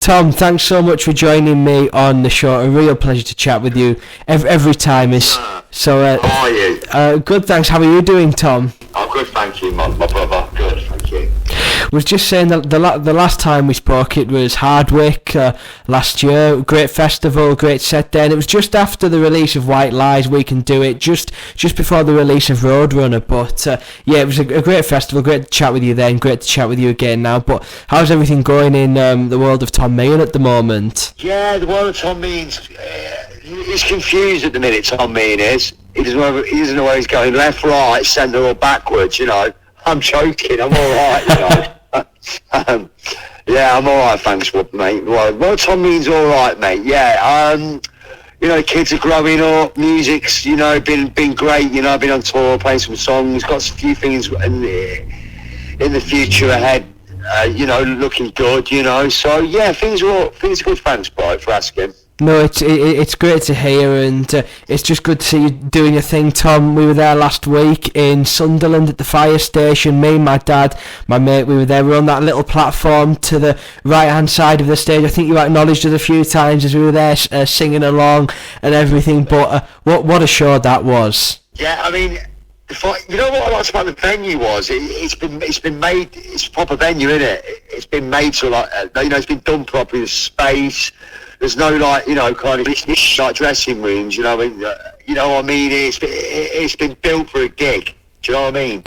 Tom, thanks so much for joining me on the show. A real pleasure to chat with you every time. So. How are you? Good, thanks. How are you doing, Tom? I'm good, thank you, my brother. Good, thank you. Was just saying that the last time we spoke, it was Hardwick last year. Great festival, great set there, and it was just after the release of White Lies, We Can Do It, just before the release of Roadrunner. But yeah, it was a great festival. Great to chat with you then. Great to chat with you again now. But how's everything going in the world of Tom Meighan at the moment? Yeah, the world of Tom Meighan's he's confused at the minute. Tom Meighan is. He doesn't know where he's going. Left, right, centre, or backwards. You know. I'm joking. I'm all right. You know. Yeah, I'm all right, thanks, mate. Well, Tom Meighan's all right, mate. Yeah, you know, the kids are growing up. Music's, you know, been great. You know, I've been on tour, playing some songs. Got a few things in the future ahead. You know, looking good. You know, so yeah, things are good. Thanks, bro, for asking. No, it's great to hear, and it's just good to see you doing your thing, Tom. We were there last week in Sunderland at the fire station. Me, my dad, my mate, we were there. We were on that little platform to the right-hand side of the stage. I think you acknowledged us a few times as we were there singing along and everything. But what a show that was! Yeah, I mean, you know what I liked about the venue was it's been made. It's a proper venue, isn't it? It's been made to you know, it's been done properly. The space. There's no you know, kind of like dressing rooms, you know what I mean? It's been built for a gig. Do you know what I mean?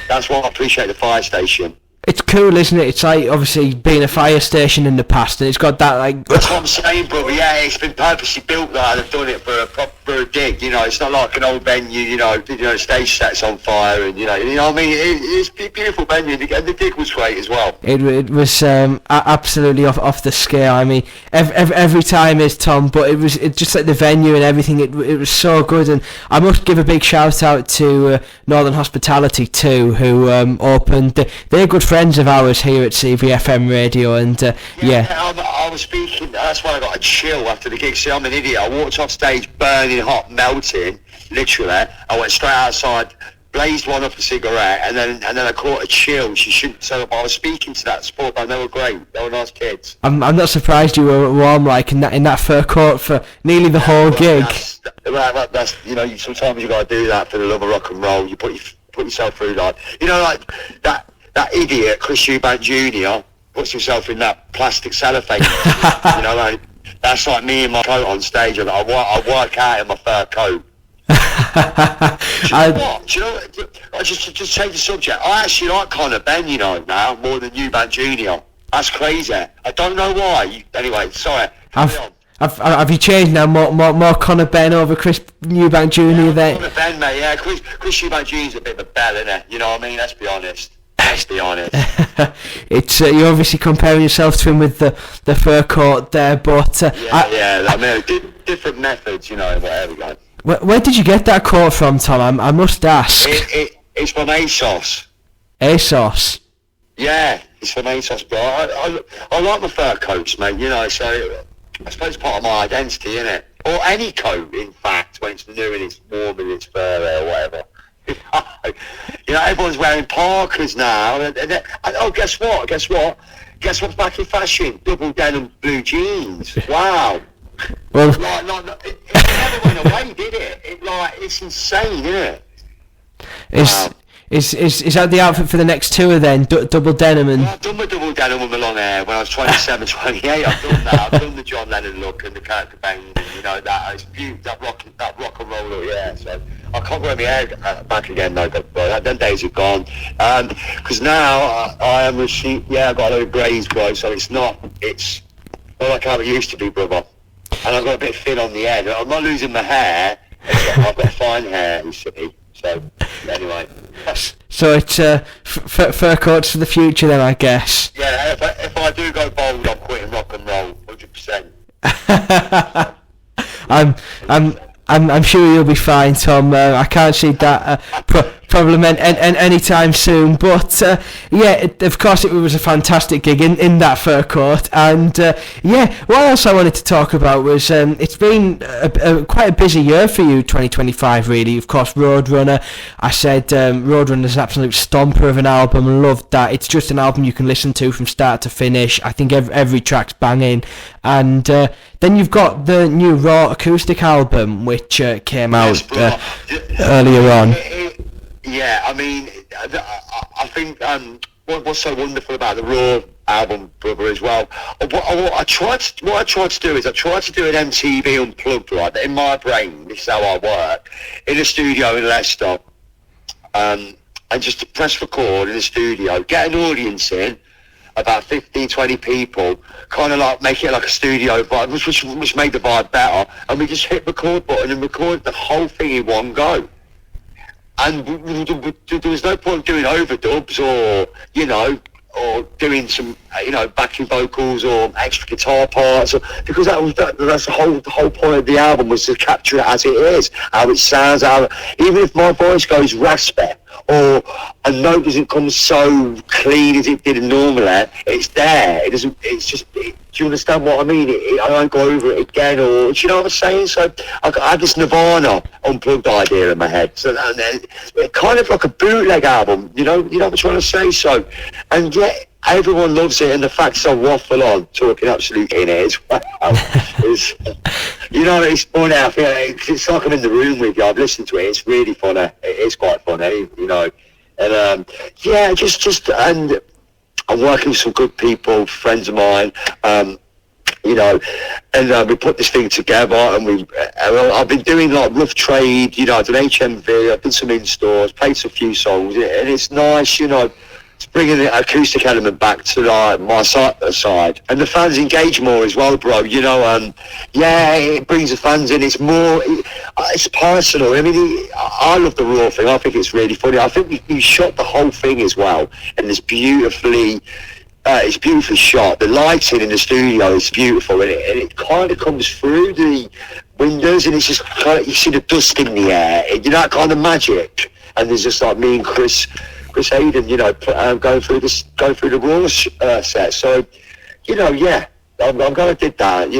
That's why I appreciate the fire station. It's cool, isn't it? It's like obviously being a fire station in the past, and it's got that like. That's what I'm saying, brother. Yeah, it's been purposely built that. They've done it for a gig. You know, it's not like an old venue. You know, stage sets on fire, and you know what I mean. It's a beautiful venue, and the gig was great as well. It was absolutely off the scale. I mean, every time is Tom, but it just like the venue and everything. It was so good, and I must give a big shout out to Northern Hospitality too, who opened. They're good friends of ours here at CVFM Radio, and yeah. I was speaking. That's why I got a chill after the gig. See, I'm an idiot. I walked off stage, burning hot, melting, literally. I went straight outside, blazed one up a cigarette, and then I caught a chill. So I was speaking to that sport band. They were great. They were nice kids. I'm not surprised you were warm like in that fur coat for nearly the whole gig. That's you know. Sometimes you got to do that for the love of rock and roll. You put yourself through like like that. That idiot, Chris Eubank Jr., puts himself in that plastic cellophane. You know, like, that's like me in my coat on stage. And I work out in my fur coat. Do you know what? Do you know, I just change the subject. I actually like Conor Benn, you know, now, more than Eubank Jr. That's crazy. I don't know why. Anyway, sorry. Have you changed now? More Conor Benn over Chris Eubank Jr. there? Conor Benn, mate, yeah. Chris Eubank Jr. is a bit of a bell, isn't it? You know what I mean? Let's be honest. It's you're obviously comparing yourself to him with the fur coat there, but I mean, different methods, you know. Whatever. Go. Where did you get that coat from, Tom? I must ask. It's from ASOS. ASOS. Yeah, it's from ASOS, bro. I like my fur coats, mate. You know, so I suppose it's part of my identity, isn't it? Or any coat, in fact, when it's new and it's warm and it's fur or whatever. You know, everyone's wearing parkas now. Oh, guess what? Guess what's back in fashion? Double denim blue jeans. Wow. Well, it never went away, did it? It's insane, isn't it? Is that the outfit for the next tour then? Double denim and. I've done my double denim with my long hair when I was 27, 28. I've done that. I've done the John Lennon look and the Kurt Cobain. You know that rock and roll look. Yeah. So I can't wear my hair back again though. But them days are gone. Because now I am yeah, I've got a load of greys, bro. So it's not like how it used to be, brother. And I've got a bit thin on the head. I'm not losing my hair. I've got fine hair, you see. So, anyway. So it's fur coats for the future then, I guess. Yeah, if I do go bold, I'm quitting rock and roll, 100%. I'm sure you'll be fine, Tom. I can't see that problem anytime soon. But of course, it was a fantastic gig in that fur coat. And what else I wanted to talk about was it's been quite a busy year for you, 2025. Really, of course, Roadrunner. I said Roadrunner is an absolute stomper of an album. Loved that. It's just an album you can listen to from start to finish. I think every track's banging. And then you've got the new Raw acoustic album, which came out earlier on. Yeah, I mean, I think what's so wonderful about the Raw album, brother, as well. What I tried to do is I tried to do an MTV Unplugged, right? In my brain, this is how I work, in a studio in Leicester, and just to press record in the studio, get an audience in, about 15, 20 people, kind of like make it like a studio vibe, which made the vibe better, and we just hit record button and record the whole thing in one go. And there was no point doing overdubs or doing some, backing vocals or extra guitar parts, because that's the whole point of the album, was to capture it as it is, how it sounds, even if my voice goes raspy or a note doesn't come so clean as it did normally, it's there. It doesn't. It's just. Do you understand what I mean? I don't go over it again, or do you know what I'm saying? So I had this Nirvana Unplugged idea in my head. So it kind of like a bootleg album. You know what I'm trying to say. So, and yet everyone loves it, and the fact I waffle on talking absolute in it as well. It's funny. I feel it's like I'm in the room with you. I've listened to it. It's really funny. It's quite funny, and and I'm working with some good people, friends of mine, and we put this thing together, and I've been doing like rough trade, I've done HMV, I've done some in-stores, played some few songs, and it's nice, it's bringing the acoustic element back to like my side, and the fans engage more as well, bro. It brings the fans in. It's more, it's personal. I mean, I love the Raw thing. I think it's really funny. I think we shot the whole thing as well, and it's beautifully shot. The lighting in the studio is beautiful, and it kind of comes through the windows, and it's just kind of, you see the dust in the air, that kind of magic. And there's just like me and Chris Hayden, going through the Raw set. So, I'm glad I did that,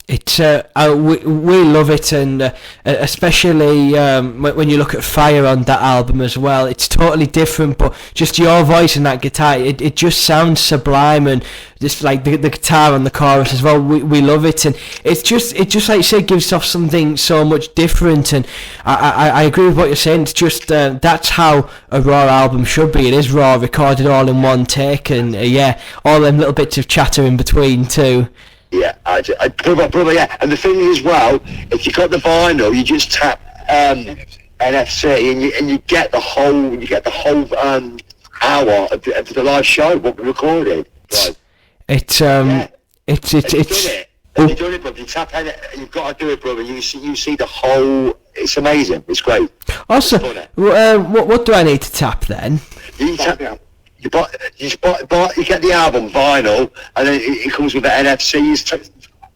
It's we love it, and especially when you look at Fire on that album as well, it's totally different, but just your voice and that guitar, it just sounds sublime, and just like the guitar on the chorus as well, we love it, and it just like you say, gives off something so much different. And I agree with what you're saying. It's just that's how a Raw album should be. It is raw, recorded all in one take, and all them little bits of chatter in between too. Yeah, brother, yeah. And the thing is, as well, if you got the vinyl, you just tap NFC, and you get the whole hour of the live show, what we recorded. Right. It's Have you done it, brother? You tap in it, you've got to do it, brother. You see the whole. It's amazing. It's great. Also, what do I need to tap then? You tap. You get the album vinyl, and then it comes with the NFC.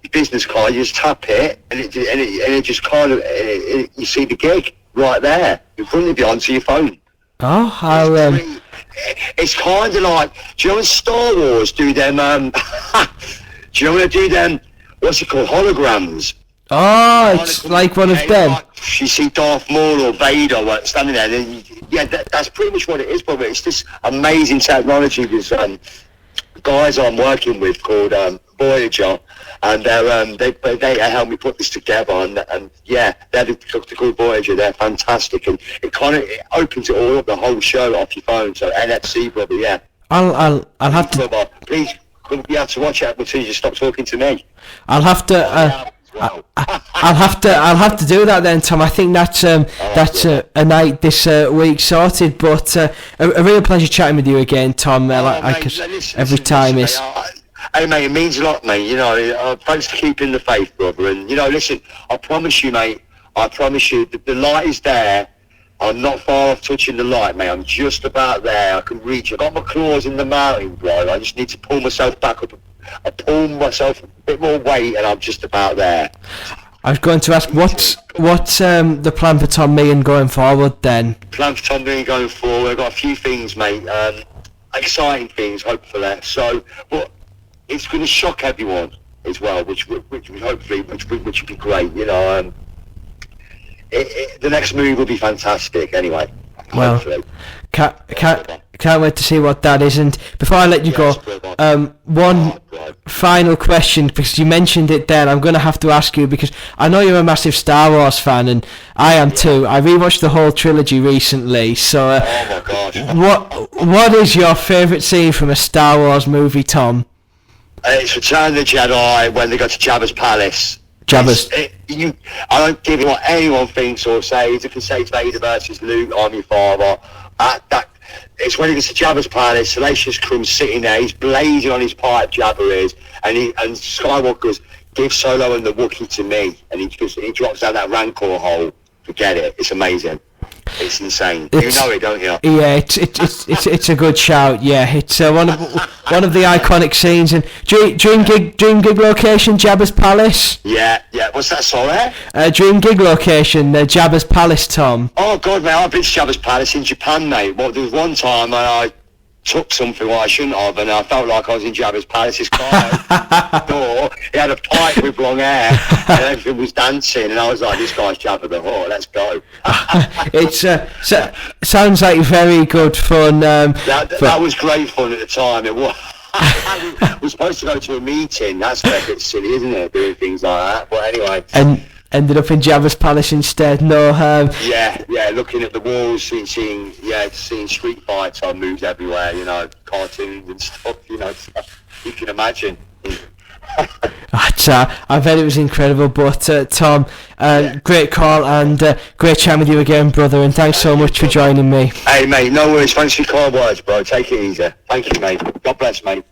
Your business card. You just tap it, and it just kind of you see the gig right there in front of you onto your phone. Oh, it's kind of like, do you know when Star Wars do them? Do you know when they do them? What's it called? Holograms. Oh, it's like one of them. Like, you see Darth Maul or Vader standing there, and that's pretty much what it is, brother. It's this amazing technology. There's guys I'm working with called Voyager, and they helped me put this together, and they're the called Voyager. They're fantastic, and it opens it all up, the whole show off your phone. So NFC, brother, yeah. I'll have to. Brother, please, you have to watch it until you stop talking to me. I'll have to. I'll have to do that then, Tom. I think that's a night this week sorted. But a real pleasure chatting with you again, Tom. Every time is. Hey mate, it means a lot, mate. Thanks for keeping the faith, brother. And listen, I promise you, mate. I promise you that the light is there. I'm not far off touching the light, mate. I'm just about there. I can reach. I got my claws in the mountain, bro. I just need to pull myself back up. I pull myself a bit more weight, and I'm just about there. I was going to ask, what's the plan for Tom Meighan going forward then? Plan for Tom Meighan going forward, I've got a few things, mate. Exciting things, hopefully. So, but it's going to shock everyone as well, which would hopefully, which would be great. You know, the next move will be fantastic. Anyway, well, hopefully. Can't wait to see what that is. And before I let you go, one final question, because you mentioned it there. I'm going to have to ask you, because I know you're a massive Star Wars fan, and I am too. I rewatched the whole trilogy recently. So, oh my gosh, what is your favourite scene from a Star Wars movie, Tom? It's Return of the Jedi when they go to Jabba's palace. Jabba's. I don't give it what anyone thinks or says. If you say it's Vader versus Luke, I'm your father. It's when he gets to Jabba's palace, Salacious Crumb's sitting there, he's blazing on his pipe, Jabba is, and Skywalker goes, give Solo and the Wookiee to me, and he drops down that Rancor hole. Forget it, it's amazing. It's insane. You know it, don't you? Yeah, it's a good shout. Yeah, it's one of the iconic scenes. And dream gig location, Jabba's palace. Yeah. What's that, sorry? Dream gig location, Jabba's palace, Tom. Oh God, mate, I've been to Jabba's palace in Japan, mate. Well, there was one time when I took something I shouldn't have, and I felt like I was in Jabba's palace. His car door, he had a pipe with long hair, and everything was dancing, and I was like, this guy's Jabba the Hutt, let's go. It's sounds like very good fun. That was great fun at the time. It was. We're supposed to go to a meeting. That's a bit silly, isn't it? Doing things like that. But anyway. And ended up in Jabba's palace instead. No. Yeah. Looking at the walls, seeing street fights on moves everywhere. You know, cartoons and stuff. You know, you can imagine. I bet it was incredible. But Tom, great call and great chatting with you again, brother. And thanks so much for joining me. Hey, mate. No worries. Thanks for your kind words, bro. Take it easy. Thank you, mate. God bless, mate.